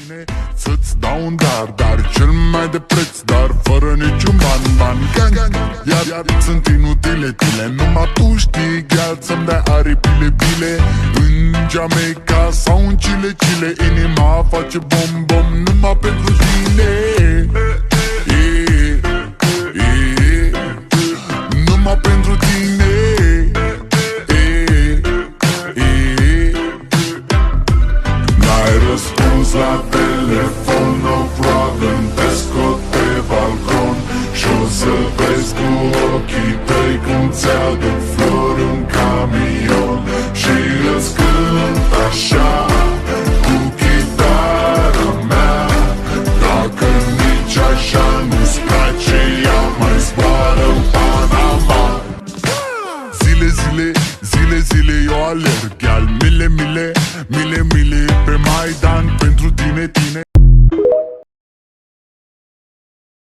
tine să-ți dau un dar cel mai de preț, dar fără niciun ban. Gang, iar sunt inutile tile. Numai tu știi, gheal, să-mi dai aripile bile. În Jamaica sau în Chile, inima face bom numai pentru tine. Numai pentru tine. N-ai răspuns la telefon, no problem. Te scot pe balcon și o să vezi cu ochii tăi cum ți-aduc